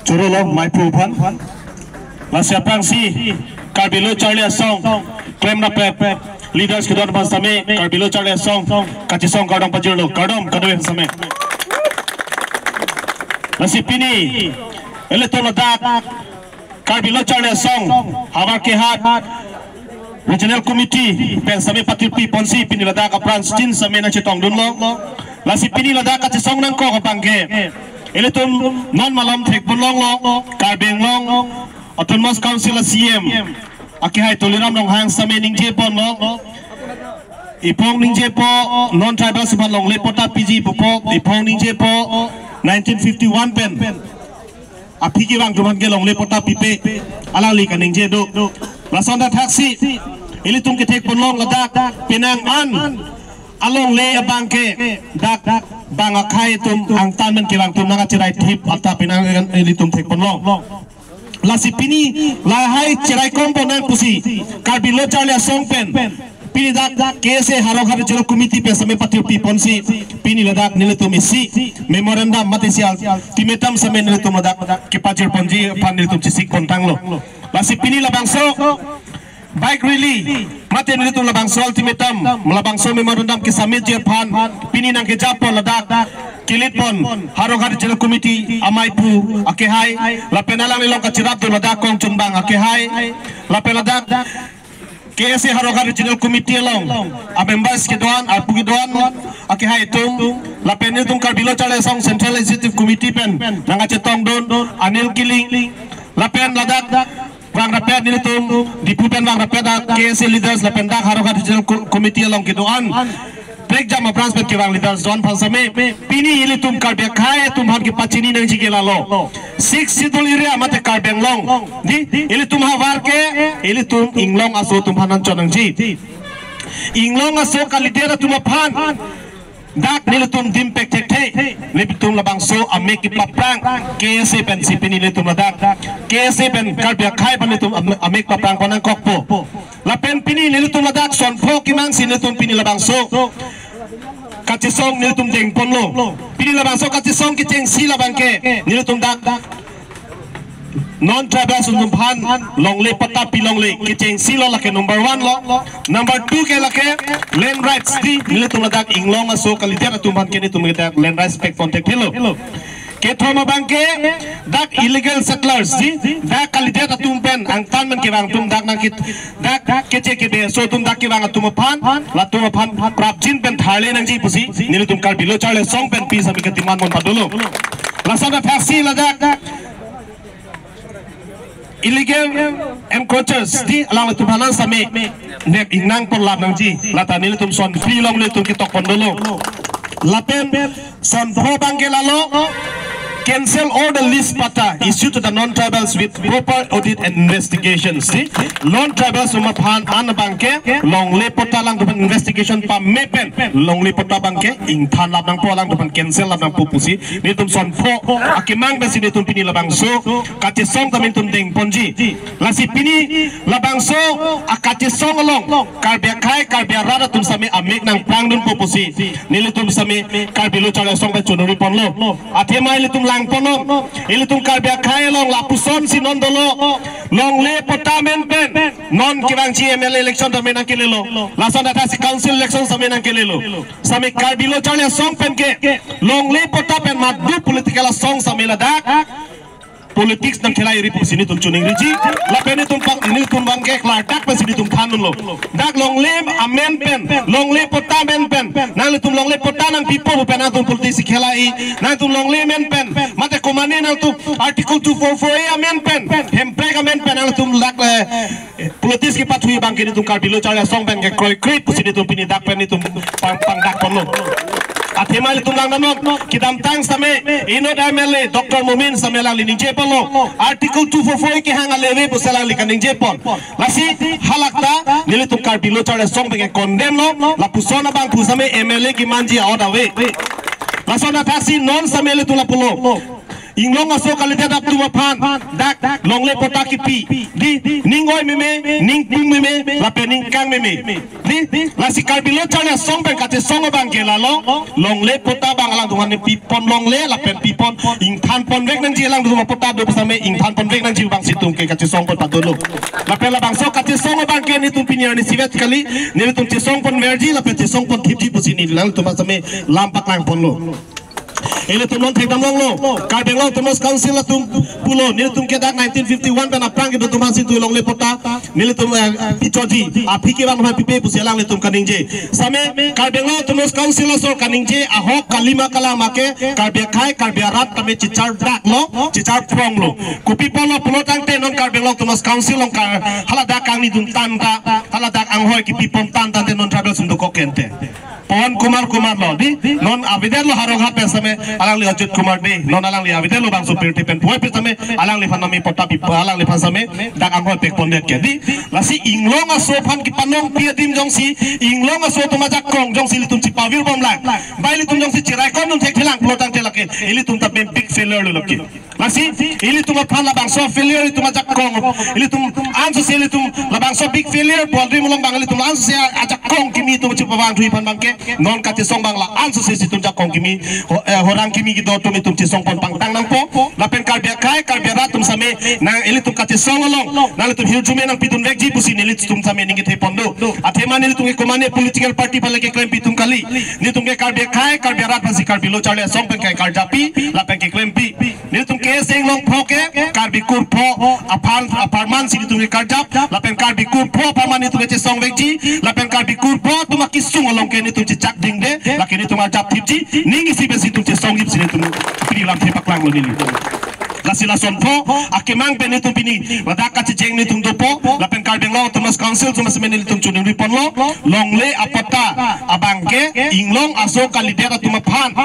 Churolo mai prupan la siapang si Karbilo Charlie Song claim na pep leaders kedon pas same Karbilo Charlie Song kachi song kadang pajurlo kadam kadwe same la si pini ele to ladak Karbilo Charlie Song hawa ke hat regional committee pen same patipi ponsi pini ladak apran stin same na chitong dunlo la si pini ladak kachi song nang ko kapangge ele to non malam thek bolong lo Karbeng long Autonomous Council CM akihai toliram long hang same ningje pon lo ipong ningje po non tribal sipan long lepota PG popo ipong ningje po 1951 pen apiki wang tuman ke long lepota pipe alali kan ningje do rasonda taksi ili tung ke tek pon long ladak pinang an along le abangke dak bang akai tum ang tamen ke wang tum nanga cerai tip ata pinang ili tum tek pon long la si pini la hai cerai komponen pusi Karbilo Charlie Song pen pini dak kese harokhar jero committee pe same pati ponsi pini ladak niletum isi memorandum matesial timetam same niletum ladak ke pajir ponji pan niletum sisik pontang lo la si pini la bangso bike rally mate niletum la bangso ultimatum la bangso memorandum ke same je pan pini nang ke japon ladak kilit pon harokhar jero committee amai pu akehai la penalang nilong kacirap do ladak kong chunbang akehai la peladak KSA harokhar regional committee long a members ke doan a pugi doan akehai tum la penil tum Karbilo Charlie Song central executive committee pen nanga chetong don anil kiling la pen ladak wang rapat nil tum dipu pen wang rapat KSA leaders la pendak harokhar regional committee long ke doan break jam apran ke wang leaders don falsame pini ili tum Karbek khai tum han ke pachini nang jigela lo 6 sidul area mate Karbeng long di ili tum hawar ke ili tum inglong aso tum hanan chonang ji inglong aso kalidera tum phan dak nil tum dimpek tek the lebi tum labang so amek ki paprang KSA pen si pini ili tum ladak KSA pen Karbek khai pan tum amek paprang panang kokpo la pen pini ili tum ladak son pho ki mang sin tum pini labang so kachisong nilutum jeng ponlo pini labang so kachisong ki jeng si labang ke nilutum dak non tribal sundum phan longle pata pilongle ki jeng si lo lake number 1 lo number 2 ke lake land rights di nilutum dak inglong aso kalidera tumban ke nilutum dak land rights spec contact hello ke thoma bangke dak illegal settlers di dak kalidera tumpen ang tanmen ke bang tum dak nakit dak kece ke be so tum dak ke bang tum phan la tum phan prapjin pen thale nang ji pusi nilu tum Karbilo Charlie Song pen pi sabi ke timan mon padolo lasada faksi ladak illegal encroachers di alang tum hanan same nek inang pon lab nang ji lata nilu tum son free long nilu tum ki tok pondolo lapen son bho bangke lalo cancel all the list pata issued to the non-tribals with proper audit and investigations. See, non-tribals umaphan an bangke long le pota lang dupan investigation pa mepen long le pota bangke ing than lab nang po lang dupan cancel lab nang pupusi nitum son pho akimang besi nitum pini labang so kache song tamin tum ding ponji lasi pini labang so akache song long Karbek khai Karbek rada tum same amek nang prang dun pupusi nilitum same Karbilo Charlie Song pa chunuri ponlo athema ilitum pono ilitum Karbek khai long lapuson si non dolo long le potamen pen non kirang GML election tamen ang kelelo lasan data si council election tamen ang kelelo sami Karbilo Charlie Song pen ke long le potapen madu political song samela dak politics nang khelai ri pusini tum chuning riji la pen tum pang ini tum bangke klar dak pasini tum thanun lo dak long le amen pen long le potamen pen nang tum long le potanang people pen tum politics khelai nang tum long le men pen mate komane nang tum article 244 amen pen hemprek amen pen nang tum lak politics ki pathui bangke ni tum Karbilo Charlie Song pen ke kroi krip pusini tum pini dak pen ni tum pang dak pon lo athema li tumlang namok kidam tang same inod MLA Dr. Mumin samela li ninje polo article 244 ki hanga lewe pusala li kaninje pon lasi halakta nili tum Karbilo Charlie Song be condemn lo la pusona bang pusame MLA ki manji order we lasona taksi non samele tu la pulo inglong aso kalidad ap tuma pan dak longle pota kipi di ningoy meme ning pung meme lape ning kang meme di lasi karbilo chana song pen kate song bang ke lalo longle pota bang alang dungan ni pipon longle lape pipon ing than pon vek nang ji alang duma pota do same ing than pon vek nang ji bang situng ke kate song pon patolo lape la bang so kate song bang ke ni tum pinyar ni sivet kali ni tum ti song pon verji lape ti song pon thipji pusini lang tuma same lampak lang pon lo ele tum non thek dam long lo karbeng long tumos council la tum pulo ni tum ke dak 1951 ben aprang ke tum hansi tu long le pota ni tum pichoji api ke bang pipe pusi lang le tum kaningje same karbeng long tumos council la so kaningje ahok kalima kalama ke karbe khai karbe rat tame chichar dak lo chichar prong lo kupi polo pulo tang te non karbeng long tumos council long kar hala dak kang ni dum tan ta hala dak ang hoy ki pipom tan tan te non travel sum do ko kente Pon Kumar lo di non avidel lo harong hat pesame alang li Ajit Kumar de non alang li avidel lo bang supir tipen poe pesame alang li fanami pota pi alang li fasame dak angho pek pondet ke di lasi inglong aso phan ki panong pia dim jong si inglong aso to majak kong jong si li tum chi pawir bom lak bai li tum jong si chirai kon tum thek thilang plotang te lake ili tum ta big failure lo lake lasi ili tum phan la bang so failure li tum majak kong ili tum anso se li tum la bang so big failure bodri mulong bang li tum anso se ajak kong kimi tum chi pawang thui phan bang ke non kate song bang la anso se situm jak kong kimi horang kimi gi do tum tum ti song pon pang tang nang po la pen kal bia kai kal bia rat tum same nang eli tum kate song along nang tum hiu jume nang pitun vek ji pusi ni tum same ningi the pondo athe man ni tum ke komane political party pale ke claim pitum kali ni tum ke kal bia kai kal bia rat pasi kal bilo chale song pen kai kal japi la pen ke claim pi ni tum ke seng long pho ke kal bi kur pho aparman si tum ke kal jap la pen kal bi kur pho aparman ni tum ke song vek ji la pen kal bi kur pho tum ki sung along ke ni tum chak ding de lakini tum jap tipji ningi si besi tum song gip sini tum pini lam thepak lang lo nili lasila sonpo akemang peni tum pini wadak ka jeng ni tum dopo lapen karbeng lo tum council tum semeni tum chuning ripon lo longle apata abangke inglong aso kalidera tum phan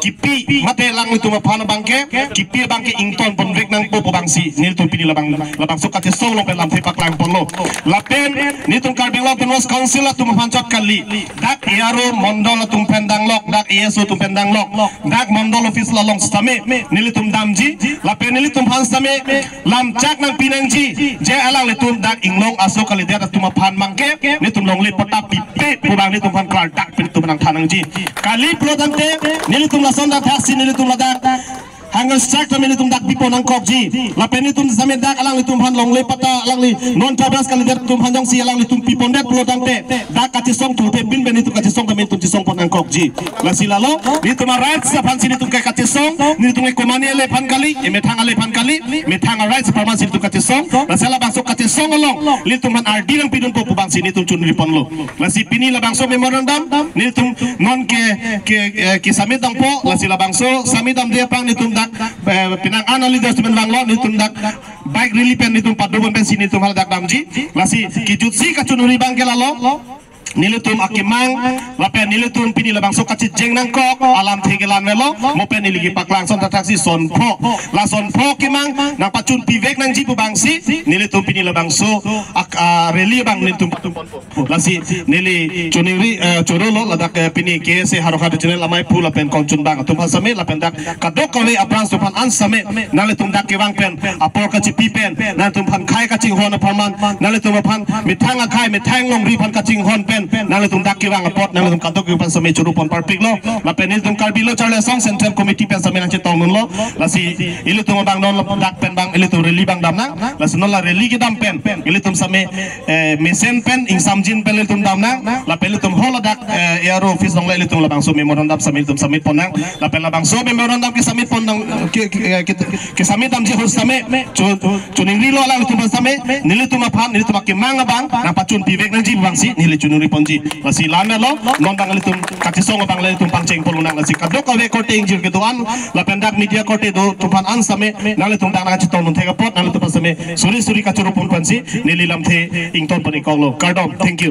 kipi mate lang itu mapana bangke kipi bangke ington pon vek nang popo bangsi ni tum pini labang so kate song long pelam thepak lang pon lo lapen ni tum karbeng lo tum council tum pancot kali dak iaro mondol tum pendang lok dak yeso tum pendang lok dak mondol office la long stame ni tum damji lapen ni tum han stame lam chak nang pinangji je alang le tum dak inglong aso kali dia tum pan mangke ni tum long le pota pipe purang ni tum pan klar dak pin tum nang thanangji kali plodante ni tum sonda taksi ni tum ladak hangal start kami ni tum dak pipo nang kokji lapen ni tum samet dak alang ni tum han long le pata alang li non tabras kali der tum hanjong si alang li tum pipo net plodang te dak kati song tu te bin ben ni tum kati song kami tum ti song pon nang kokji la silalo ni tum right sa pan sini tum ka kati song ni tum ko mani le pan kali e metang ale pan kali metang right sa pan sini tum kati song la sala bang so kati song along li tum han ardi nang pidun po bang sini tum chun ripon lo la si pini la bang so memorandum ni tum non ke samit dang po la sila bang so samit dam dia pang ni tum pinang analidas tum bang lo ni tum dak baik relief ni tum padu ben sini tum hal dak damji lasi kijutsi kacunuri bang ke lalo Nilitum akimang, lapen nilitum pini labang so kacit jeng nang kok alam tegelan melo, mopen niligi paklang son taksi son po, la son po kimang nang pacun pivek nang jipu bangsi, nilitum pini labang so reli bang nilitum patum pon po, lasi nili cuningri curolo ladak pini kese harokat jenel lamai pu lapen koncun bang, tumpan same lapen dak kadok kali apran tumpan ansame, nalitum dak kewang pen, apor kacip pipen, nalitumpan kai kacing hon aparman, nalitumpan mitang kai mitang long ripan kacing hon pen. Nang tum dak kiwang apot nang tum kadok yu pansa me churupon parpik lo la penil tum karbilo charle song central committee pensa me nang chetong nun lo la si ilu tum bang non dak pen bang ilu tum reli bang dam nang la si non la reli ki dam pen ilu tum same mesen pen ing samjin pen ilu tum dam nang la pen ilu tum hola dak aero office nong la ilu tum la bang so memorandum samil tum samit pon nang la pen la bang so memorandum ki samit pon nang ki samit dam je hos same chuning ri lo la tum same nilu tum aphan nilu tum ki manga bang na pacun pivek nang ji bang si nilu chunuri ponji lasi lana lo non bang litum katisong bang litum pangceng polunang lasi kadok kawe kote injil ketuan la pendak media kote do tupan ansame nang litum dang ngachitong nun thega pot nang litum pasame suri kacurupon pansi nililam the ington panikong lo kardom thank you